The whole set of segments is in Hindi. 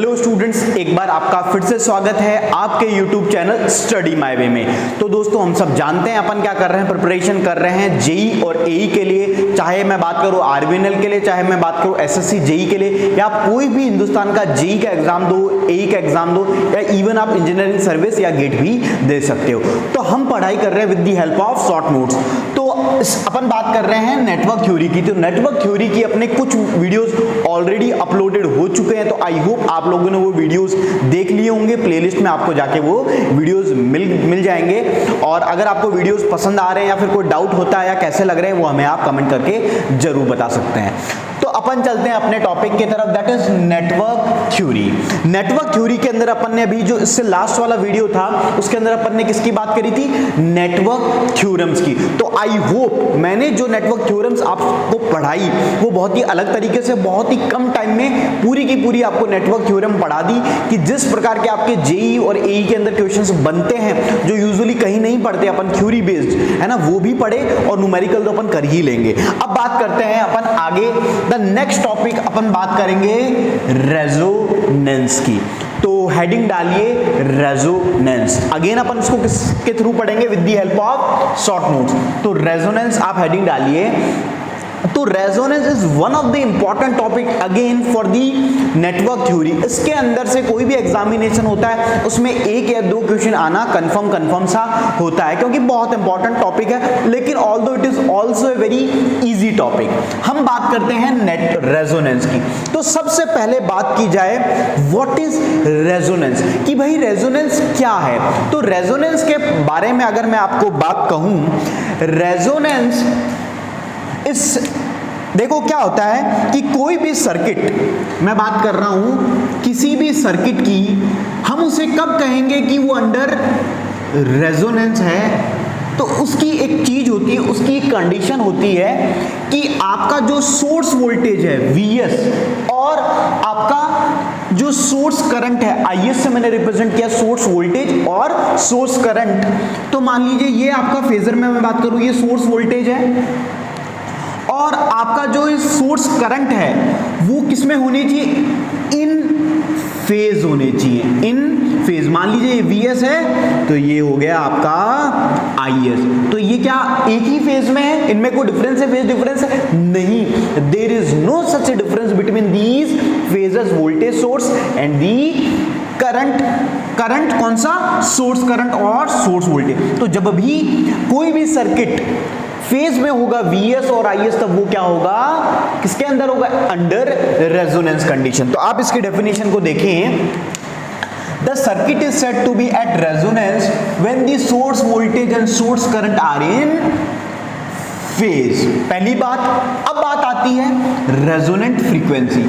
हेलो स्टूडेंट्स, एक बार आपका फिर से स्वागत है आपके YouTube channel study my way में। तो दोस्तों, हम सब जानते हैं अपन क्या कर रहे हैं, प्रिपरेशन कर रहे हैं जेई और एई के लिए। चाहे मैं बात करूं आरबीएनएल के लिए, चाहे मैं बात करूं एसएससी जेई के लिए, या आप कोई भी हिंदुस्तान का जेई का एग्जाम दो, एई का एग्जाम दो, या इवन आप इंजीनियरिंग सर्विस या गेट भी दे सकते हो। तो हम पढ़ाई कर रहे हैं with the help of short notes. तो अपन बात कर रहे हैं नेटवर्क थ्योरी की। तो नेटवर्क थ्योरी की अपने कुछ वीडियोस ऑलरेडी अपलोडेड हो चुके हैं, तो आई होप आप लोगों ने वो वीडियोस देख लिए होंगे। प्लेलिस्ट में आपको जाके वो वीडियोस मिल जाएंगे। और अगर आपको वीडियोस पसंद आ रहे हैं या फिर कोई डाउट होता है या कैसे लग रहे हैं, वो हमें आप कमेंट करके जरूर बता सकते हैं। तो अपन चलते हैं अपने टॉपिक की तरफ, that is network theory. Network theory के अंदर अपन ने अभी जो इससे लास्ट वाला वीडियो था उसके अंदर अपन ने किसकी बात करी थी, नेटवर्क थ्योरम्स की। तो आई होप मैंने जो नेटवर्क थ्योरम्स आपको पढ़ाई वो बहुत ही अलग तरीके से, बहुत ही कम टाइम में पूरी की पूरी आपको नेटवर्क थ्योरम पढ़ा दी कि जिस प्रकार के आपके जेई और एई के अंदर क्वेश्चंस बनते हैं जो यूजुअली कहीं नहीं पढ़ते, अपन थ्योरी बेस्ड है ना, वो भी पढ़े और न्यूमेरिकल तो अपन कर ही लेंगे। अब बात करते हैं अपन आगे, द नेक्स्ट टॉपिक अपन बात करेंगे रेजोनेंस की। तो हेडिंग डालिए रेजोनेंस। अगेन अपन इसको किसके थ्रू पढ़ेंगे, with the help of short notes. तो रेजोनेंस आप हेडिंग डालिए। तो resonance is one of the important topic again for the network theory. इसके अंदर से कोई भी एग्जामिनेशन होता है उसमें एक या दो क्वेश्चन आना कंफर्म सा होता है, क्योंकि बहुत इंपॉर्टेंट टॉपिक है। लेकिन although it is also a very easy topic. हम बात करते हैं नेट रेजोनेंस की। तो सबसे पहले बात की जाए व्हाट इज रेजोनेंस, कि भाई रेजोनेंस क्या है। तो रेजोनेंस के बारे में अगर मैं आपको बात कहूं, रेजोनेंस इस देखो क्या होता है कि कोई भी सर्किट, मैं बात कर रहा हूं किसी भी सर्किट की, हम उसे कब कहेंगे कि वो अंडर रेजोनेंस है। तो उसकी एक चीज होती है, उसकी एक कंडीशन होती है कि आपका जो सोर्स वोल्टेज है Vs और आपका जो सोर्स करंट है Is से मैंने रिप्रेजेंट किया सोर्स वोल्टेज और सोर्स करंट। तो मान लीजिए ये आपका फेजर में मैं बात करूं, ये सोर्स वोल्टेज है और आपका जो सोर्स करंट है वो किसमें होनी चाहिए, इन फेज होने चाहिए, इन फेज। मान लीजिए ये Vs है तो ये हो गया आपका Is। तो ये क्या एक ही फेज में है, इनमें कोई डिफरेंस है, फेज डिफरेंस है? नहीं, there is no such a difference between these phases, voltage source and the current. Current कौन सा, सोर्स करंट और सोर्स वोल्टेज। तो जब भी कोई भी सर्किट फेज में होगा Vs और Is, तब वो क्या होगा, किसके अंदर होगा, अंडर रेजोनेंस कंडीशन। तो आप इसकी डेफिनेशन को देखें, the circuit is said to be at resonance when the source voltage and source current are in phase. पहली बात। अब बात आती है रेजोनेंट फ्रीक्वेंसी।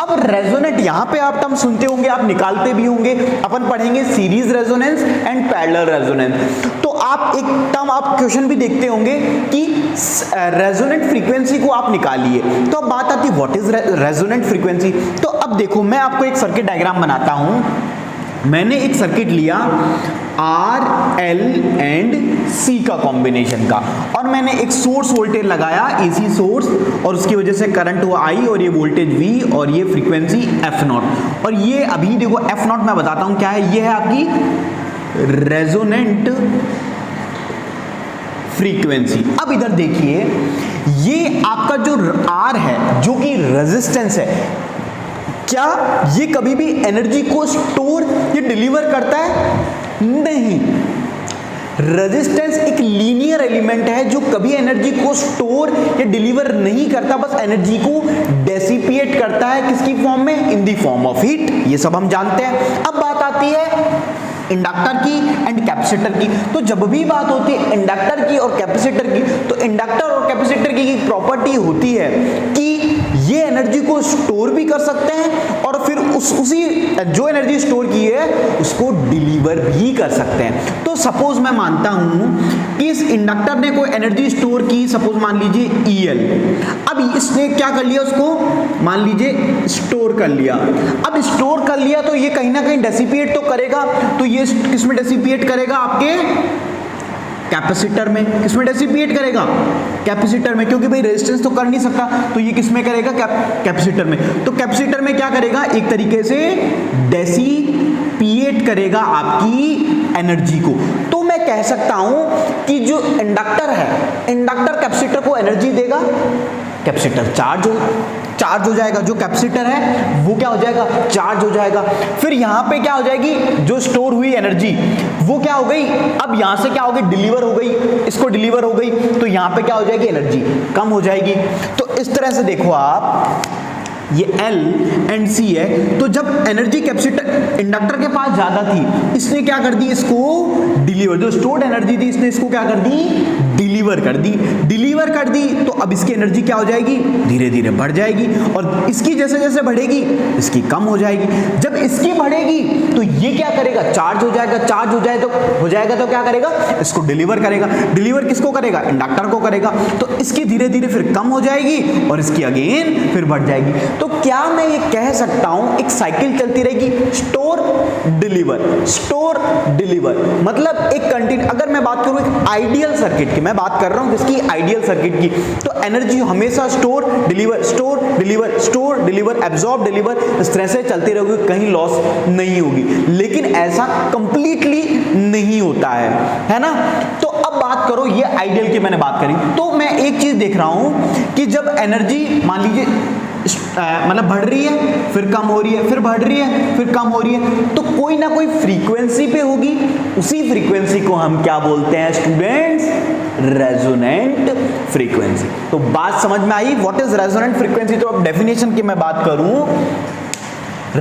अब रेजोनेंट यहां पे आप टर्म सुनते होंगे, आप निकालते भी होंगे। अपन पढ़ेंगे series resonance and parallel resonance. तो आप एक टर्म, आप क्वेश्चन भी देखते होंगे कि रेजोनेंट फ्रीक्वेंसी को आप निकालिए। तो अब बात आती है व्हाट इज रेजोनेंट फ्रीक्वेंसी। तो अब देखो, मैं आपको एक सर्किट डायग्राम बनाता हूं। मैंने एक सर्किट लिया आर एल एंड सी का कॉम्बिनेशन का, और मैंने एक सोर्स वोल्टेज लगाया, एसी सोर्स, और उसकी वजह से करंट हुआ आई, और ये वोल्टेज वी, और ये फ्रीक्वेंसी एफ नॉट। और ये अभी देखो एफ नॉट मैं बताता हूं क्या है, ये है आपकी रेजोनेंट फ्रीक्वेंसी। अब इधर देखिए, ये आपका जो आर है जो कि रेजिस्टेंस है, क्या ये कभी भी एनर्जी को स्टोर या डिलीवर करता है? नहीं। रेजिस्टेंस एक लीनियर एलिमेंट है जो कभी एनर्जी को स्टोर या डिलीवर नहीं करता, बस एनर्जी को डेसिपिएट करता है। किसकी फॉर्म में, in the form of heat. ये सब हम जानते हैं। अब बात आती है इंडक्टर की एंड कैपेसिटर की। तो जब भी बात होती है इंडक्टर की और कैपेसिटर की, तो इंडक्टर और कैपेसिटर की एक प्रॉपर्टी होती है कि ये एनर्जी को स्टोर भी कर सकते हैं और फिर उसी जो एनर्जी स्टोर की है उसको डिलीवर भी कर सकते हैं। तो सपोज मैं मानता हूं कि इस इंडक्टर ने कोई एनर्जी स्टोर की, सपोज मान लीजिए EL। अब इसने क्या कर लिया, उसको मान लीजिए स्टोर कर लिया। अब स्टोर कर लिया तो ये कहीं ना कहीं डेसिपिएट तो करेगा। तो ये किसमें डेसिपिएट करेगा, आपके कैपेसिटर में। किसमें डिसिपेट करेगा? कैपेसिटर में, क्योंकि भाई रेजिस्टेंस तो कर नहीं सकता, तो ये किसमें करेगा? कैपेसिटर में। तो कैपेसिटर में क्या करेगा? एक तरीके से डिसिपेट करेगा आपकी एनर्जी को। तो मैं कह सकता हूं कि जो इंडक्टर है, इंडक्टर कैपेसिटर को एनर्जी देगा, कैपेसिटर चार्ज हो जाएगा, जो कैपेसिटर है वो क्या हो जाएगा? चार्ज हो जाएगा। फिर यहां पे क्या हो जाएगी? जो स्टोर हुई एनर्जी वो क्या हो गई? अब यहां से क्या हो गई? डिलीवर हो गई, इसको डिलीवर हो गई, तो यहां पे क्या हो जाएगी? एनर्जी कम हो जाएगी। तो इस तरह से देखो आप, ये L एंड C है, तो जब एनर्जी कैपेसिटर इंडक्टर के पास ज्यादा थी, इसने क्या कर दी? इसको डिलीवर, जो स्टोर्ड एनर्जी थी इसने इसको क्या कर दी? डिलीवर कर दी। डिलीवर कर दी तो अब इसकी एनर्जी क्या हो जाएगी? धीरे धीरे बढ़ जाएगी, और इसकी जैसे जैसे बढ़ेगी इसकी कम हो जाएगी। जब इसकी बढ़ेगी तो ये क्या करेगा? चार्ज हो जाएगा। चार्ज हो जाएगा तो क्या करेगा? इसको डिलीवर करेगा। डिलीवर किसको करेगा? इंडक्टर को करेगा। तो इसकी धीरे धीरे फिर कम हो जाएगी और इसकी अगेन फिर बढ़ जाएगी। तो क्या मैं ये कह सकता हूं एक साइकिल चलती रहेगी, स्टोर डिलीवर, मतलब एक कंटिन्यू। अगर मैं बात करूं एक आइडियल सर्किट की, मैं बात कर रहा हूं किसकी? आइडियल सर्किट की, तो एनर्जी हमेशा स्टोर डिलीवर, एब्जॉर्ब डिलीवर, इस तरह से चलती रहेगी, कहीं लॉस नहीं होगी। लेकिन ऐसा कंप्लीटली नहीं होता है ना। तो अब बात करो, ये आइडियल की मैंने बात करी, तो मैं एक चीज देख रहा हूं कि जब एनर्जी मान लीजिए मतलब बढ़ रही है, फिर कम हो रही है, फिर बढ़ रही है, फिर कम हो रही है, तो कोई ना कोई फ्रीक्वेंसी पे होगी। उसी फ्रीक्वेंसी को हम क्या बोलते हैं स्टूडेंट्स? Resonant frequency. तो बात समझ में आई? What is resonant frequency? तो अब डेफिनेशन की मैं बात करूं,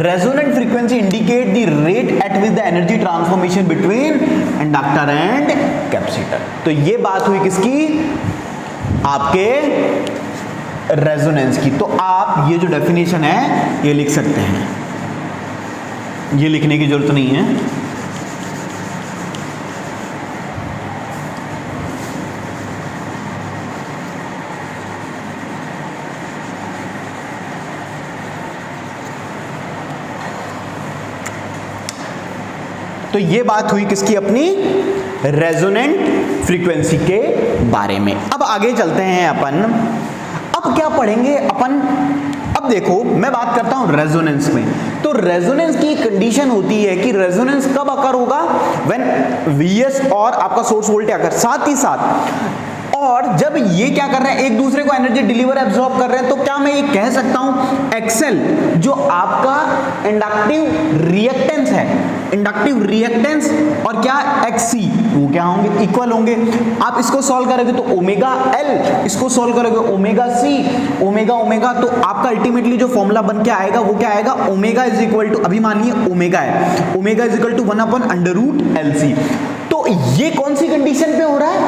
resonant frequency indicate the rate at which the energy transformation between inductor and capacitor. तो ये बात हुई किसकी? आपके रेजोनेंस की। तो आप ये जो डेफिनेशन है ये लिख सकते हैं, ये लिखने की जरूरत नहीं है। तो ये बात हुई किसकी? अपनी रेजोनेंट फ्रीक्वेंसी के बारे में। अब आगे चलते हैं अपन, अब क्या पढ़ेंगे अपन? अब देखो मैं बात करता हूं रेजोनेंस में। तो रेजोनेंस की कंडीशन होती है कि रेजोनेंस कब अकर होगा? व्हेन Vs और आपका सोर्स वोल्टेज अकर साथ ही साथ, और जब ये क्या कर रहे हैं? एक दूसरे को एनर्जी डिलीवर एब्जॉर्ब कर रहे हैं। तो क्या मैं ये कह सकता हूं एक्सेल जो आपका इंडक्टिव रिएक्टेंस है, इंडक्टिव रिएक्टेंस और क्या XC, वो क्या होंगे? इक्वल होंगे। आप इसको सॉल्व करोगे तो ओमेगा L, इसको सॉल्व करोगे ओमेगा C, ओमेगा, तो आपका अल्टीमेटली जो फॉर्मूला बन के आएगा वो क्या आएगा? ओमेगा इज इक्वल टू, अभी मान लीजिए ओमेगा है, omega is equal to 1/√LC। तो ये कौन सी कंडीशन पे हो रहा है?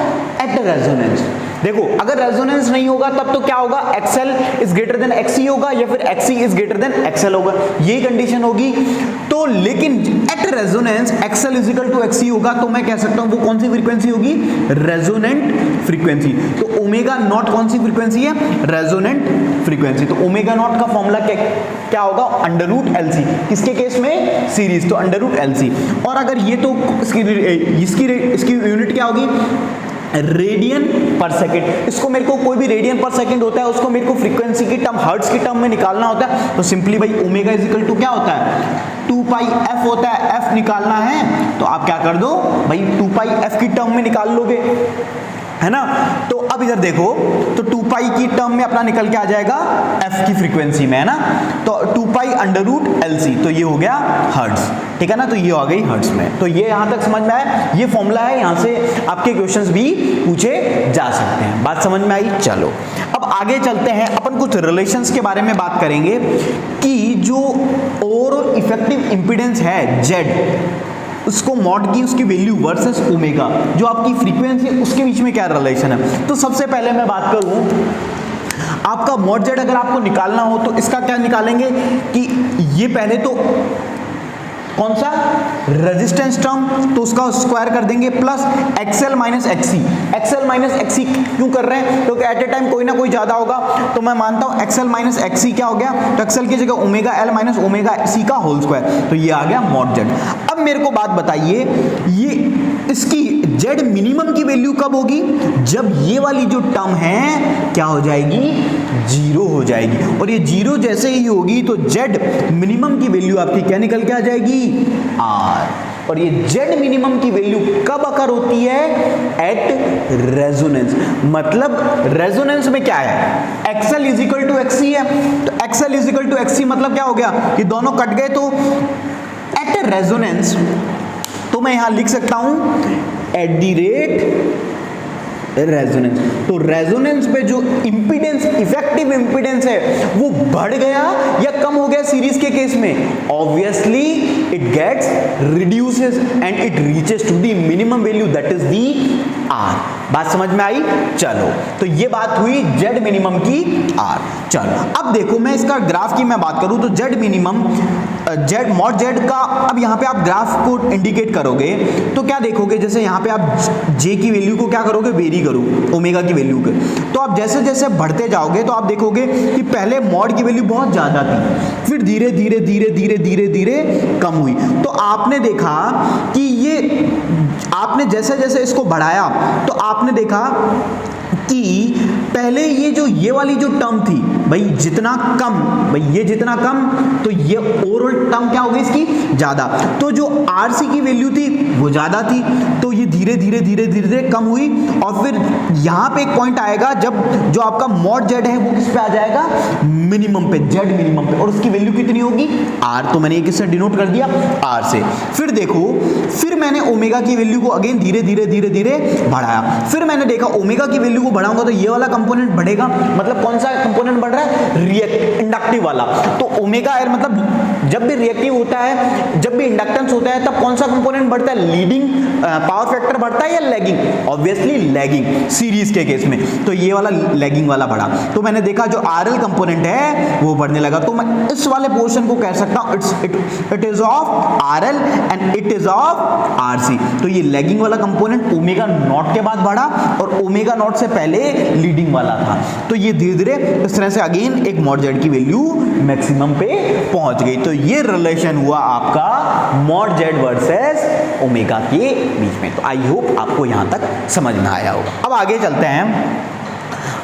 At resonance. देखो अगर रेजोनेंस नहीं होगा तब तो क्या होगा? XL is greater than XC होगा, या फिर XC is greater than XL होगा, ये कंडीशन होगी। तो लेकिन at resonance XL is equal to XC होगा, तो मैं कह सकता हूं वो कौन सी फ्रीक्वेंसी होगी? Resonant frequency. तो ओमेगा नॉट कौन सी फ्रीक्वेंसी है? Resonant frequency. तो ओमेगा नॉट का फॉर्मूला क्या होगा? √LC। किसके केस में? सीरीज, तो √LC। और अगर ये तो इसकी यूनिट क्या होगी? रेडियन पर सेकेंड। इसको मेरे को कोई भी रेडियन पर सेकेंड होता है उसको मेरे को फ्रीक्वेंसी की टर्म, हर्ट्ज की टर्म में निकालना होता है। तो सिंपली भाई ओमेगा इज इक्वल टू क्या होता है? 2πf होता है। f निकालना है तो आप क्या कर दो भाई 2πf की टर्म में निकाल लोगे, है ना। तो अब इधर देखो, तो 2π की टर्म में अपना निकल के आ जाएगा f की फ्रीक्वेंसी में, है ना। तो 2π√LC, तो ये हो गया हर्ट्ज, ठीक है ना। तो ये आ गई हर्ट्ज में। तो ये यहां तक समझ में आया, ये फॉर्मूला है, यहां से आपके क्वेश्चंस भी पूछे जा सकते हैं। बात समझ में आई? चलो अब आगे चलते हैं, अपन कुछ रिलेशंस के बारे में बात करेंगे कि जो ओवरऑल इफेक्टिव इंपीडेंस है Z, उसको मॉड की उसकी वैल्यू वर्सेस ओमेगा, जो आपकी फ्रीक्वेंसी है उसके बीच में क्या रिलेशन है। तो सबसे पहले मैं बात करूं, आपका मॉड Z अगर आपको निकालना हो तो इसका क्या निकालेंगे कि ये पहले तो कौन सा रेजिस्टेंस टर्म, तो उसका स्क्वायर कर देंगे plus XL minus XC। XL minus XC क्यों कर रहे हैं? क्योंकि एट ए टाइम कोई ना कोई ज्यादा होगा, तो मैं मानता हूं XL माइनस XC क्या हो गया, तो XL की जगह omega L minus omega C का होल स्क्वायर, तो ये आ गया मॉड Z। अब मेरे को बात बताइए, ये इसकी जेड मिनिमम की वैल्यू कब होगी? जब ये वाली जो टर्म है क्या हो जाएगी? जीरो हो जाएगी। और ये जीरो जैसे ही होगी तो जेड मिनिमम की वैल्यू आपकी क्या निकल के आ जाएगी? आर। और ये जेड मिनिमम की वैल्यू कब अकर होती है? At resonance. मतलब रेजोनेंस में क्या है? XL is equal to XC है, तो XL is equal to XC मतलब क्या हो गया कि दोनों कट गए, तो एट रेजोनेंस तो मैं यहां लिख सकता हूं एट द रेट रेजोनेंस। तो रेजोनेंस पे जो इंपीडेंस, इफेक्टिव इंपीडेंस है वो बढ़ गया या कम हो गया सीरीज के केस में? Obviously it gets reduces and it reaches to the minimum value that is the R. बात समझ में आई? चलो, तो ये बात हुई जेड मिनिमम की आर। चलो अब देखो, मैं इसका ग्राफ की मैं बात करूं तो Z minimum Z mod Z का, अब यहां पे आप ग्राफ को इंडिकेट करोगे तो क्या देखोगे? जैसे यहां पे आप जे की वैल्यू को क्या करोगे? वेरी करो ओमेगा की वैल्यू के। तो आप जैसे जैसे बढ़ते जाओगे तो आप देखोगे कि पहले मॉड की वैल्यू बहुत ज्यादा थी, फिर धीरे धीरे धीरे धीरे धीरे धीरे कम हुई। तो आपने देखा कि ये आपने जैसे जैसे इसको बढ़ाया तो आपने देखा कि पहले ये वाली जो टर्म थी भाई जितना कम, भाई ये जितना कम तो ये ओवरऑल टर्म क्या हो गई इसकी? ज्यादा। तो जो आरसी की वैल्यू थी वो ज्यादा थी, तो ये धीरे धीरे धीरे धीरे धीरे कम हुई। और फिर यहां पे एक पॉइंट आएगा जब जो आपका मॉड जेड है वो किस पे आ जाएगा? मिनिमम पे, जेड मिनिमम पे। और उसकी वैल्यू कितनी होगी? आर। तो मैंने ये किससे डिनोट कर दिया? आर से। फिर देखो, फिर मैंने ओमेगा की वैल्यू को अगेन धीरे धीरे धीरे धीरे बढ़ाया। फिर मैंने देखा ओमेगा की वैल्यू को बढ़ाऊंगा तो ये वाला कंपोनेंट बढ़ेगा। मतलब कौन सा कंपोनेंट बढ़ रहा है? इंडक्टिव वाला। तो ओमेगा आर मतलब जब भी रिएक्टिव होता है, जब भी इंडक्टेंस होता है, तब कौन सा कंपोनेंट बढ़ता है? लीडिंग पावर फैक्टर बढ़ता है या लैगिंग? ऑब्वियसली लैगिंग, सीरीज के केस में। तो ये वाला लैगिंग वाला बढ़ा। तो मैंने देखा जो आरएल कंपोनेंट है वो बढ़ने लगा। तो मैं इस वाले पोर्शन को कह सकता हूं it is of RL and it is of RC. तो ये लैगिंग वाला कंपोनेंट ओमेगा नॉट के बाद बढ़ा और ओमेगा नॉट से पहले लीडिंग वाला था। तो ये धीरे धीरे इस तरह से अगेन एक मॉड जेड की वैल्यू मैक्सिमम पे पहुंच गई। तो ये रिलेशन हुआ आपका मॉड जेड वर्सेस ओमेगा के बीच में। तो आई होप आपको यहां तक समझ में आया होगा। अब आगे चलते हैं।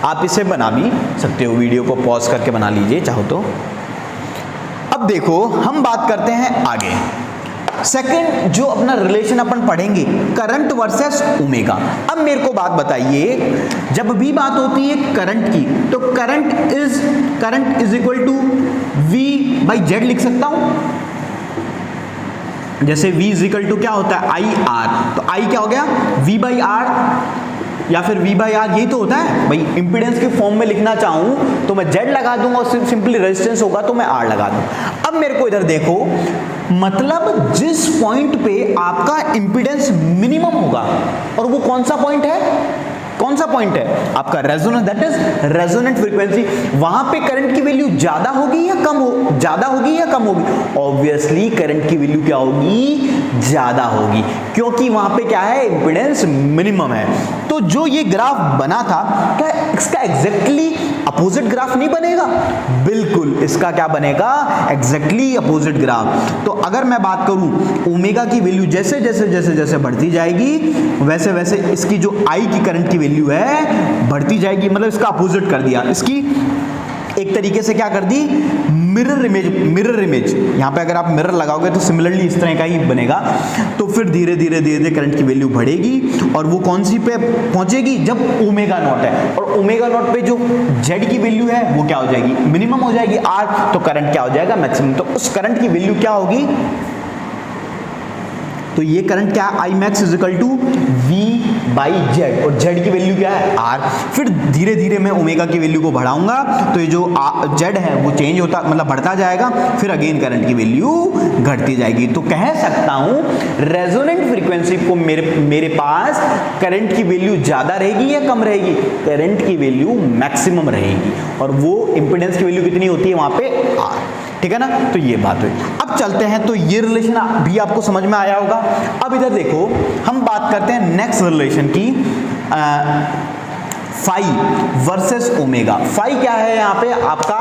आप इसे बना भी सकते हो, वीडियो को पॉज करके बना लीजिए चाहो तो। अब देखो हम बात करते हैं आगे। सेकंड जो अपना रिलेशन अपन पढ़ेंगे करंट वर्सेस ओमेगा। अब मेरे को बात बताइए, जब भी बात होती है करंट की तो current is equal to V by Z लिख सकता हूं। जैसे V इज इक्वल टू क्या होता है? I R. तो आई क्या हो गया? V बाई आर या फिर V बाई आर, यही तो होता है भाई। इंपीडेंस के फॉर्म में लिखना चाहूं तो मैं Z लगा दूंगा और सिंपली रेजिस्टेंस होगा तो मैं R लगा दूं। अब मेरे को इधर देखो, मतलब जिस पॉइंट पे आपका इंपीडेंस मिनिमम होगा, और वो कौन सा पॉइंट है? कौन सा पॉइंट है? आपका resonance, that is resonant frequency. वहां पे करंट की वैल्यू ज्यादा होगी या कम हो? ज्यादा होगी या कम होगी? ऑब्वियसली करंट की वैल्यू क्या होगी? ज्यादा होगी, क्योंकि वहां पे क्या है? इंपीडेंस मिनिमम है। तो जो ये ग्राफ बना था, क्या इसका एग्जैक्टली अपोजिट ग्राफ नहीं बनेगा? बिल्कुल, इसका क्या बनेगा? Exactly opposite graph. तो अगर मैं बात करूं ओमेगा की वैल्यू जैसे जैसे जैसे जैसे बढ़ती जाएगी वैसे वैसे इसकी जो आई की करंट की वैल्यू है बढ़ती जाएगी। मतलब इसका अपोजिट कर दिया, इसकी एक तरीके से क्या कर दी? Mirror image. यहां पे अगर आप मिरर लगाओगे तो सिमिलरली इस तरह का ही बनेगा। तो फिर धीरे धीरे धीरे धीरे करंट की वैल्यू बढ़ेगी और वो कौन सी पे पहुंचेगी? जब ओमेगा नॉट है, और ओमेगा नॉट पे जो जेड की वैल्यू है वो क्या हो जाएगी? मिनिमम हो जाएगी आर। तो करंट क्या हो जाएगा? मैक्सिमम। तो उस करंट की वैल्यू क्या होगी? तो ये करंट क्या है? I max is equal to V by Z, और जेड की वैल्यू क्या है? आर। फिर धीरे धीरे मैं ओमेगा की वैल्यू को बढ़ाऊंगा तो ये जो जेड है वो चेंज होता, मतलब बढ़ता जाएगा। फिर अगेन करंट की वैल्यू घटती जाएगी। तो कह सकता हूं रेजोनेंट फ्रीक्वेंसी को मेरे पास करंट की वैल्यू ज्यादा रहेगी या कम रहेगी? करंट की वैल्यू मैक्सिमम रहेगी, और वो इंपीडेंस की वैल्यू कितनी होती है वहां पे? आर। ठीक है ना? तो ये बात हुई। अब चलते हैं, तो ये रिलेशन भी आपको समझ में आया होगा। अब इधर देखो, हम बात करते हैं नेक्स्ट रिलेशन की, फाई वर्सेस ओमेगा। फाई क्या है? यहाँ पे आपका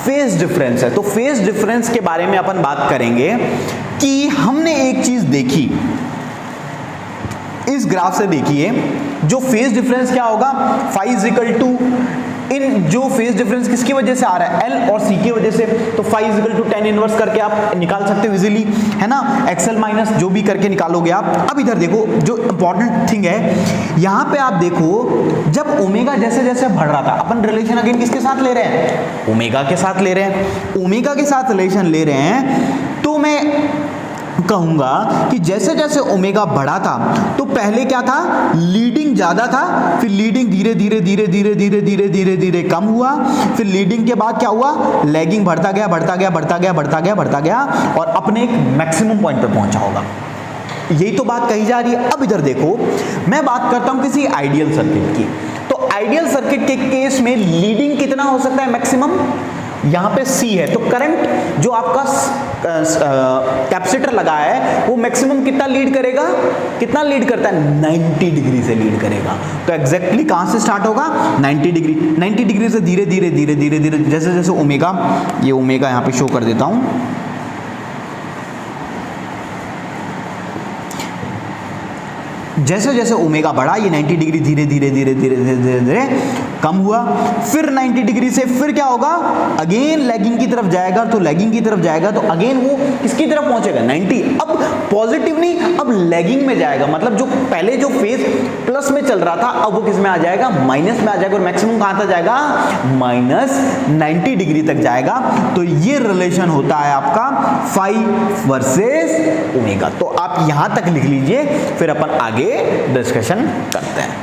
फेज डिफरेंस है। तो फेज डिफरेंस के बारे में अपन बात करेंगे। कि हमने एक चीज देखी, इस ग्राफ से देखिए, जो फेज डिफरेंस क्या होगा, फाई इज इक्वल टू, इन जो फेज डिफरेंस किसकी वजह से आ रहा है, एल और सी की वजह से, तो phi is equal to tan inverse करके आप निकाल सकते हो इजीली, है ना, एक्सएल माइनस जो भी करके निकालोगे आप। अब इधर देखो, जो इंपॉर्टेंट थिंग है यहां पे, आप देखो जब ओमेगा जैसे जैसे बढ़ रहा था, अपन रिलेशन अगेन किसके साथ ले रहे हैं, ओमेगा के साथ ले रहे हैं, ओमेगा के साथ रिलेशन ले रहे हैं, तो मैं कहूंगा कि जैसे जैसे ओमेगा बढ़ा था तो पहले क्या था, लीडिंग ज्यादा था, फिर लीडिंग धीरे धीरे धीरे धीरे धीरे धीरे धीरे धीरे कम हुआ, फिर लीडिंग के बाद क्या हुआ, लैगिंग बढ़ता गया बढ़ता गया बढ़ता गया बढ़ता गया बढ़ता गया और अपने एक मैक्सिमम पॉइंट पे पहुंचा होगा। यही तो बात कही जा रही है। अब इधर देखो, मैं बात करता हूं किसी आइडियल सर्किट की, तो आइडियल सर्किट के केस में लीडिंग कितना हो सकता है, मैक्सिमम, यहां पे C है, तो करंट जो आपका कैपेसिटर लगा है वो मैक्सिमम कितना लीड करेगा, कितना लीड करता है, 90 डिग्री से लीड करेगा। तो एग्जैक्टली कहां से स्टार्ट होगा, 90 डिग्री, 90 डिग्री से धीरे धीरे धीरे धीरे धीरे जैसे जैसे ओमेगा, ये ओमेगा यहां पे शो कर देता हूं, जैसे जैसे ओमेगा बढ़ा ये 90 डिग्री धीरे धीरे धीरे धीरे धीरे धीरे धीरे कम हुआ, फिर 90 डिग्री से फिर क्या होगा, अगेन लैगिंग की तरफ जाएगा, तो लैगिंग की तरफ जाएगा तो अगेन वो किसकी तरफ पहुंचेगा, 90, अब पॉजिटिव नहीं, अब लैगिंग में जाएगा, मतलब जो पहले जो फेज प्लस में चल रहा था अब वो किस में आ जाएगा, माइनस में आ जाएगा, और मैक्सिमम कहां तक जाएगा, माइनस 90 डिग्री तक जाएगा। तो ये रिलेशन होता है आपका फाई वर्सेस ओमेगा। तो आप यहां तक लिख लीजिए, फिर अपन आगे डिस्कशन करते हैं।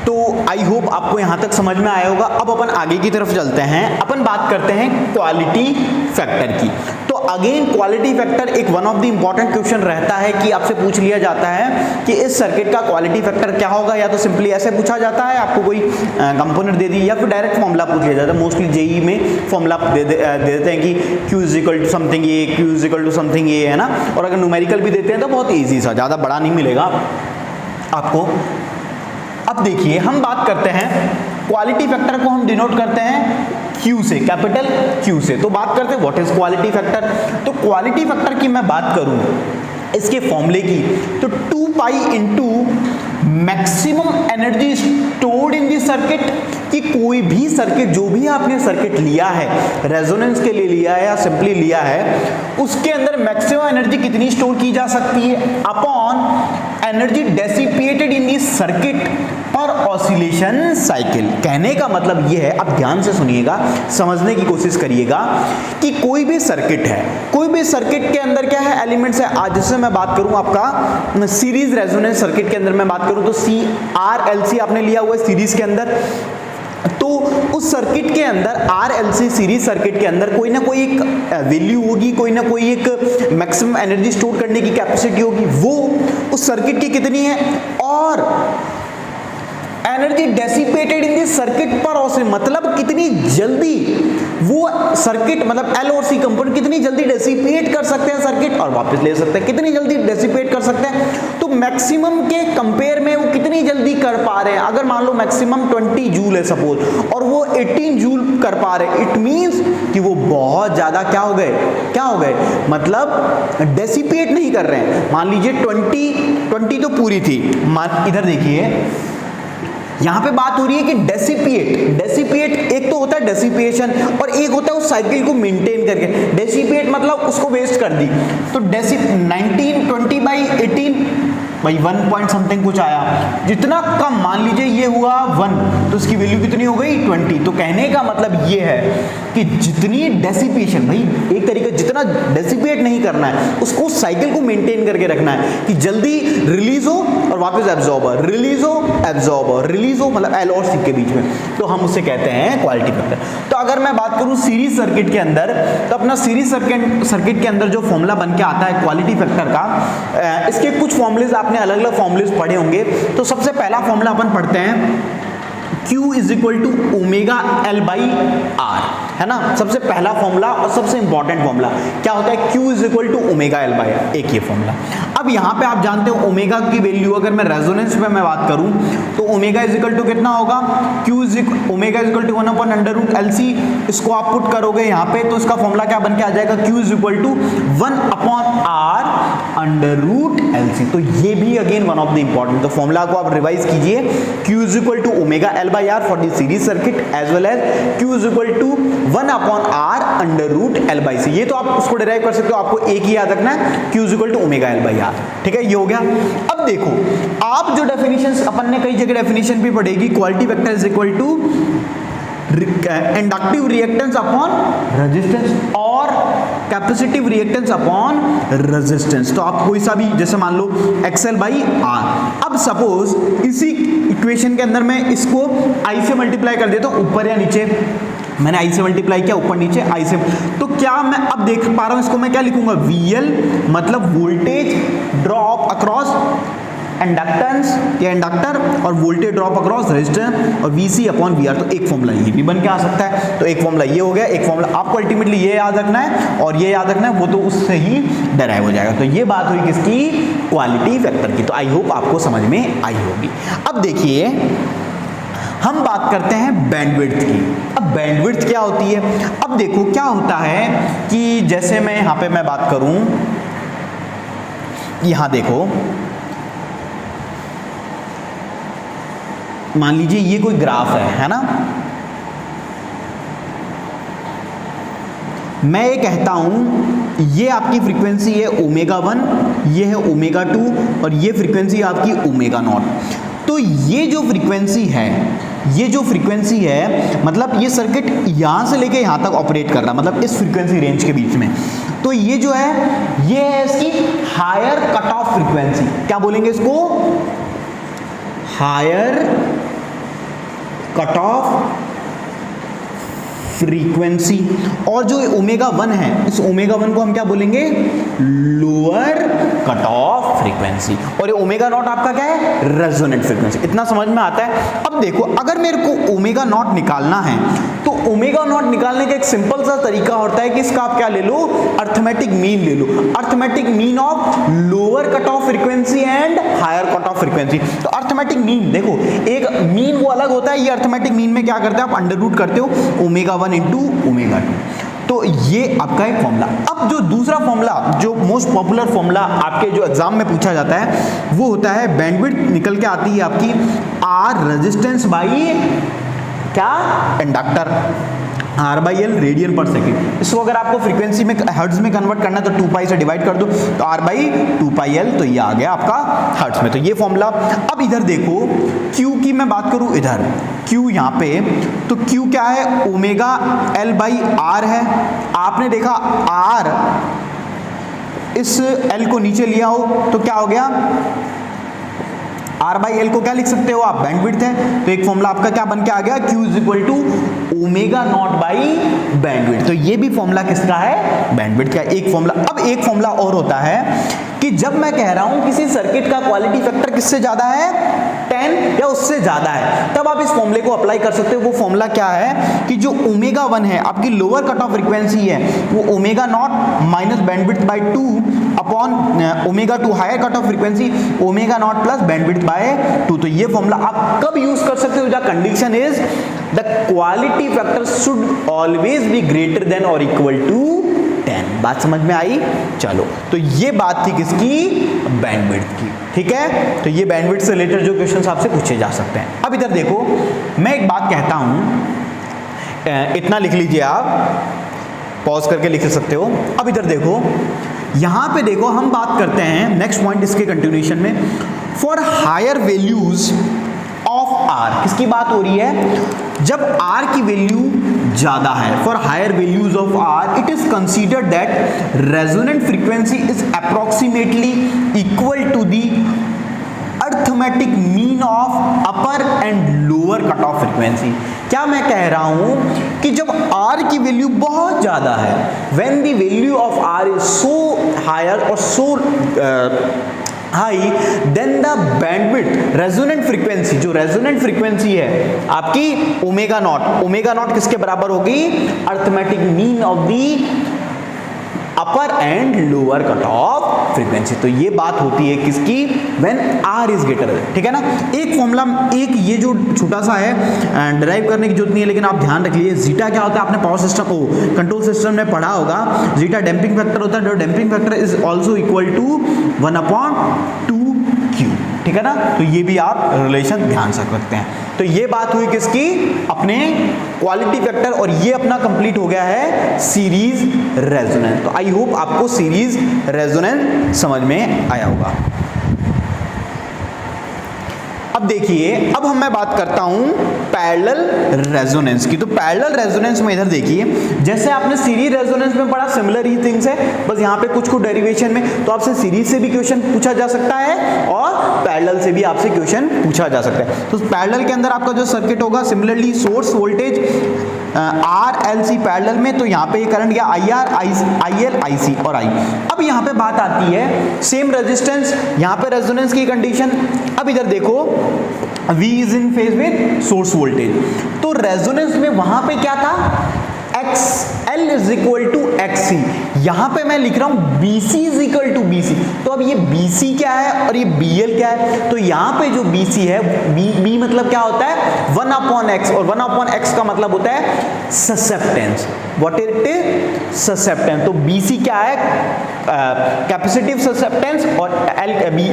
तो आई होप आपको यहां तक समझ में आया होगा। अब अपन आगे की तरफ चलते हैं, अपन बात करते हैं क्वालिटी फैक्टर की। तो अगेन क्वालिटी फैक्टर एक one of the important question रहता है कि आपसे पूछ लिया जाता है कि इस सर्किट का क्वालिटी फैक्टर क्या होगा, या तो सिंपली ऐसे पूछा जाता है, आपको कोई कंपोनेंट दे दी, या फिर डायरेक्ट फॉर्मूला पूछ लिया जाता है। मोस्टली जेई में फॉर्मूला दे देते हैं कि Q is equal to something A, Q is equal to something A, है ना, और अगर न्यूमेरिकल भी देते हैं तो बहुत ईजी सा, ज़्यादा बड़ा नहीं मिलेगा आपको। अब देखिए, हम बात करते हैं क्वालिटी फैक्टर को हम डिनोट करते हैं Q से, कैपिटल Q से। तो बात करते हैं व्हाट इज क्वालिटी फैक्टर। तो क्वालिटी फैक्टर की मैं बात करूं इसके फॉर्मूले की, तो 2 pi into maximum energy stored in the circuit, कि कोई भी सर्किट, जो भी आपने सर्किट लिया है, रेजोनेंस के लिए लिया है या सिंपली लिया है, उसके अंदर मैक्सिमम एनर्जी कितनी स्टोर की जा सकती है, अपॉन एनर्जी डेसिपेटेड इन दी सर्किट पर ऑसिलेशन साइकिल। कहने का मतलब ये है, अब ध्यान से सुनिएगा, समझने की कोशिश करिएगा, कि कोई भी सर्किट है, कोई भी सर्किट के अंदर क्या है, एलिमेंट्स है। आज जैसे मैं बात करूं आपका सीरीज रेजोनेंस सर्किट के अंदर मैं बात करूं तो CRLC आपने लिया हुआ है सीरीज के अंदर, तो उस सर्किट के अंदर RLC सीरीज सर्किट के अंदर कोई ना कोई एक वैल्यू होगी, कोई ना कोई एक मैक्सिमम एनर्जी स्टोर करने की कैपेसिटी होगी, वो उस सर्किट की कितनी है, और energy dissipated in this circuit पर ऑसिलेशन, मतलब कितनी जल्दी वो सर्किट, मतलब L और C कंपोनेंट कितनी जल्दी डेसिपेट कर सकते हैं सर्किट और वापस ले सकते हैं, कितनी जल्दी डेसिपेट कर सकते हैं। तो मैक्सिमम के कंपेयर में वो कितनी जल्दी कर पा रहे हैं, अगर मान लो मैक्सिमम 20 जूल है सपोज, और वो 18 जूल कर पा रहे हैं, इट मींस कि वो बहुत ज्यादा क्या हो गए, मतलब डेसिपेट नहीं कर रहे हैं। मान लीजिए 20 तो पूरी थी, इधर देखिए यहां पे बात हो रही है कि डेसिपिएट एक तो होता है डेसिपिएशन, और एक होता है उस साइकिल को मेंटेन करके। डेसिपिएट मतलब उसको वेस्ट कर दी, तो 19/20/18 भाई 1 पॉइंट समथिंग कुछ आया, जितना कम, मान लीजिए ये हुआ 1, तो उसकी वैल्यू कितनी हो गई 20। तो कहने का मतलब ये है कि जितनी डेसिपेशन, भाई एक तरीके जितना डेसिपेट नहीं करना है, उसको साइकिल को मेंटेन करके रखना है कि जल्दी रिलीज हो और वापस एब्जॉर्बर, रिलीज हो एब्जॉर्बर, रिलीज हो, मतलब L और C के बीच में, तो हम उससे कहते हैं क्वालिटी फैक्टर। तो अगर मैं बात करूं सीरीज सर्किट के अंदर, तो अपना सीरीज सर्किट के अंदर जो फॉर्मूला बन के आता है क्वालिटी फैक्टर का, इसके कुछ फॉर्मूलेज आपने अलग अलग फॉर्मूलेज पढ़े होंगे। तो सबसे पहला फॉर्मूला अपन पढ़ते हैं Q is equal to omega L by R, है ना, सबसे पहला फॉर्मूला और सबसे इंपॉर्टेंट फॉर्मूला क्या होता है, Q is equal to omega L by R, एक ये फॉर्मूला। अब यहाँ पे आप जानते हो ओमेगा की वैल्यू अगर मैं रेजोनेंस पे मैं बात करूं तो ओमेगा इज इक्वल टू कितना होगा, omega is equal to 1/√LC, इसको आप पुट करोगे यहाँ पे तो इसका फॉर्मूला क्या बन के आ जाएगा, Q is equal to 1/R√LC। तो ये भी again one of the important, तो फॉर्मूला को आप रिवाइज कीजिए, Q is equal to omega L by R for the series circuit as well as Q is equal to 1/R√L/C। ये तो आप उसको डिराइव कर सकते हो, आपको एक ही याद रखना है, Q is equal to omega L by R, ठीक है, ये हो गया। अब देखो आप जो डेफिनेशन अपन ने कई जगह डेफिनेशन भी पढ़ेगी, quality vector is equal to inductive reactance upon resistance और कैपेसिटिव रिएक्टेंस अपॉन रेजिस्टेंस। तो आप कोई सा भी जैसे मान लो XL बाई आर। अब सपोज इसी इक्वेशन के अंदर मैं इसको I से मल्टीप्लाई कर देता हूं, ऊपर या नीचे, मैंने I से मल्टीप्लाई किया, ऊपर नीचे I से, तो क्या मैं अब देख पा रहा हूं इसको मैं क्या लिखूंगा, VL मतलब वोल्टेज ड्रॉप अक्रॉस इंडक्टेंस या इंडक्टर और वोल्टेज ड्रॉप अक्रॉस रेजिस्टेंस और VC अपॉन VR। तो एक फॉर्मूला ये भी बन के आ सकता है, तो एक फॉर्मूला ये हो गया, एक फॉर्मूला आपको अल्टीमेटली ये याद रखना है और ये याद रखना है, वो तो उससे ही डेराइव हो जाएगा। तो ये बात हुई किसकी, क्वालिटी फैक्टर की। तो आई होप आपको समझ में आई होगी। अब देखिए हम बात करते हैं बैंडविड्थ की। अब बैंडविड्थ क्या होती है, अब देखो क्या होता है कि जैसे मैं यहां पे मैं बात करूं, यहां देखो मान लीजिए ये कोई ग्राफ है ना, मैं ये कहता हूं ये आपकी फ्रीक्वेंसी है ओमेगा 1, ये है ओमेगा 2 और ये फ्रीक्वेंसी आपकी ओमेगा नॉट। तो ये जो फ्रीक्वेंसी है, ये जो फ्रीक्वेंसी है मतलब ये सर्किट यहां से लेके यहां तक ऑपरेट कर रहा है, मतलब इस फ्रीक्वेंसी रेंज के बीच में। तो ये जो है ये है इसकी हायर कट ऑफ फ्रीक्वेंसी, क्या बोलेंगे इसको, हायर कट ऑफ फ्रीक्वेंसी। और जो ओमेगा 1 है, इस ओमेगा 1 को हम क्या बोलेंगे, लोअर कट ऑफ फ्रीक्वेंसी। और ये ओमेगा नॉट आपका क्या है, रेजोनेंट फ्रीक्वेंसी। इतना समझ में आता है। अब देखो अगर मेरे को ओमेगा नॉट निकालना है तो ओमेगा नॉट निकालने का एक सिंपल सा तरीका होता है कि इसका आप क्या ले लो, अर्थमेटिक मीन ले लो, arithmetic mean of lower cut off frequency and higher cut off frequency. तो अर्थमेटिक मीन देखो, एक मीन वो अलग होता है, ये अर्थमेटिक मीन में क्या करते हैं आप अंडर रूट करते हो ओमेगा 1 इंटू ओमेगा 2। तो ये आपका एक फॉर्मूला। अब जो दूसरा फॉर्मूला, जो मोस्ट पॉपुलर फॉर्मूला आपके जो एग्जाम में पूछा जाता है वो होता है, बैंडविड्थ निकल के आती है आपकी आर रेजिस्टेंस बाई क्या, inductor, R by L radian पर सेकेंड। इसको अगर आपको फ्रीक्वेंसी में हर्ट्ज में कन्वर्ट करना है तो 2 पाई से डिवाइड कर दो, तो R बाई 2 पाई एल, तो ये आ गया आपका हर्ट्ज में। तो ये फॉर्मूला। अब इधर देखो Q की मैं बात करूं, इधर Q यहाँ पे, तो Q क्या है, ओमेगा L बाई आर है। आपने देखा R इस L को नीचे लिया हो तो क्या हो गया, R बाई एल को क्या लिख सकते हो आप, बैंडविड्थ है। तो एक फॉर्मूला आपका क्या बन के आ गया, Q is equal to omega naught by bandwidth. तो ये भी फॉर्मूला किसका है, बैंडविड्थ का। एक फॉर्मूला। अब एक फॉर्मूला और होता है कि जब मैं कह रहा हूं किसी सर्किट का क्वालिटी फैक्टर किससे ज्यादा है, 10 या उससे ज्यादा है, तब आप इस फॉर्मूले को अप्लाई कर सकते हो। वो फॉर्मूला क्या है कि जो ओमेगा 1 है आपकी लोअर कट ऑफ फ्रीक्वेंसी है, वो omega naught minus bandwidth by 2 upon omega 2 higher cut off frequency omega naught plus bandwidth by 2। तो ये फॉर्मूला आप कब यूज कर सकते हो, जब condition is the quality factor should always be greater than और इक्वल टू 10। बात समझ में आई। चलो, तो ये बात थी किसकी, बैंडविड्थ की। ठीक है, तो ये बैंडविड्थ से रिलेटेड जो क्वेश्चंस आपसे पूछे जा सकते हैं। अब इधर देखो, मैं एक बात कहता हूं, इतना लिख लीजिए, आप पॉज करके लिख सकते हो। अब इधर देखो, यहां पे देखो हम बात करते हैं नेक्स्ट पॉइंट इसके कंटिन्यूएशन में, for higher values of R. किसकी बात हो रही है, जब आर की वैल्यू ज्यादा है, for higher values of R it is considered that resonant frequency is approximately equal to the arithmetic mean of upper and lower cut off frequency. क्या मैं कह रहा हूं कि जब R की वैल्यू बहुत ज्यादा है, when the value of R is so higher और so high then the bandwidth resonant frequency, जो रेजोनेंट फ्रीक्वेंसी है आपकी ओमेगा नॉट किसके बराबर होगी, arithmetic mean of the upper and lower cut off frequency. तो ये बात होती है किसकी, व्हेन आर इज ग्रेटर, ठीक है ना। एक फॉर्मूला, एक ये जो छोटा सा है डिराइव करने की जरूरत नहीं है, लेकिन आप ध्यान रखिए जीटा क्या होता है, आपने पावर सिस्टम को कंट्रोल सिस्टम में पढ़ा होगा, जीटा डैम्पिंग फैक्टर होता है, जो damping factor is also equal to 1/2Q, ठीक है ना। तो ये भी आप रिलेशन ध्यान से रखते हैं। तो ये बात हुई किसकी, अपने क्वालिटी फैक्टर, और ये अपना कंप्लीट हो गया है सीरीज रेजोनेंस। तो आई होप आपको सीरीज रेजोनेंस समझ में आया होगा। अब देखिए, अब मैं बात करता हूं पैरेलल रेजोनेंस की। तो पैरेलल रेजोनेंस में इधर देखिए, जैसे आपने सीरीज रेजोनेंस में पढ़ा, सिमिलर ही थिंग्स है, बस यहाँ पे कुछ डेरिवेशन में। तो आपसे सीरीज से भी क्वेश्चन पूछा जा सकता है और पैरेलल से भी आपसे क्वेश्चन पूछा जा सकता है। तो पैरेलल के अंदर आपका जो सर्किट होगा, similarly source voltage RLC parallel में, तो यहाँ पे ये करंट गया IR, IL, IC और I। अब यहाँ पे बात आती है सेम रेजिस्टेंस, यहाँ पे रेजोनेंस की कंडीशन। अब इधर देखो, V is in phase with source voltage, तो रेजोनेंस में वहां पे क्या था, XL is equal to XC। यहां पे मैं लिख रहा हूं BC is equal to BC। तो अब ये BC क्या है और ये BL क्या है, तो यहां पे जो BC है, B मतलब क्या होता है 1/x, और 1/x का मतलब होता है susceptance. What it is, susceptance. तो BC क्या है, कैपेसिटिव ससेप्टेंस, और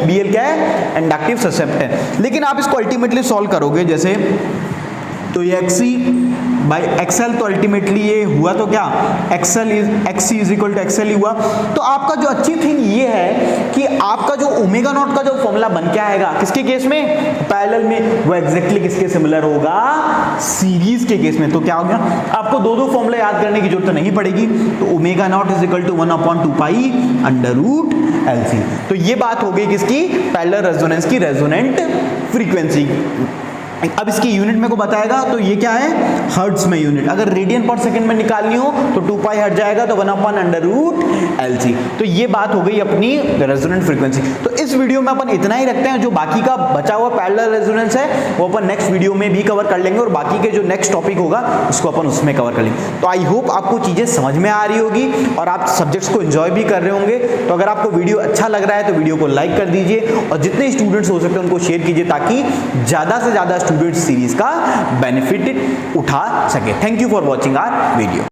BL क्या है, इंडक्टिव ससेप्टेंस। लेकिन आप इसको अल्टीमेटली सॉल्व करोगे, जैसे तो ये XC बाई XL, तो अल्टीमेटली ये हुआ तो क्या, XC is equal to XL ही हुआ। तो आपका जो अच्छी थिंग ये है कि आपका जो ओमेगा नॉट का जो फॉर्मूला बन के आएगा किसके केस में, पैरेलल में, वो एग्जैक्टली किसके सिमिलर होगा, सीरीज के केस में। तो क्या हो गया, आपको दो फॉर्मूला याद करने की जरूरत नहीं पड़ेगी। तो omega naught is equal to 1/2π √LC। तो ये बात हो गई किसकी, पैरेलल रेजोनेंस की, रेजोनेंट फ्रीक्वेंसी। अब इसकी यूनिट मेरे को बताएगा, तो ये क्या है, हर्ट्ज में यूनिट। अगर रेडियन पर सेकंड में निकालनी हो तो 2π हट जाएगा, तो 1/√LC। तो ये बात हो गई अपनी रेजोनेंट फ्रीक्वेंसी। तो इस वीडियो में अपन इतना ही रखते हैं, जो बाकी का बचा हुआ पैरेलल रेजोनेंस है वो अपन नेक्स्ट वीडियो में भी कवर कर लेंगे, और बाकी के जो नेक्स्ट टॉपिक होगा उसको अपन उसमें कवर कर लेंगे। तो आई होप आपको चीजें समझ में आ रही होगी और आप सब्जेक्ट्स को एंजॉय भी कर रहे होंगे। तो अगर आपको वीडियो अच्छा लग रहा है तो वीडियो को लाइक कर दीजिए, और जितने स्टूडेंट्स हो सकते हैं उनको शेयर कीजिए, ताकि ज्यादा से ज्यादा स्टूडेंट सीरीज का बेनिफिट उठा सके। Thank you for watching our video.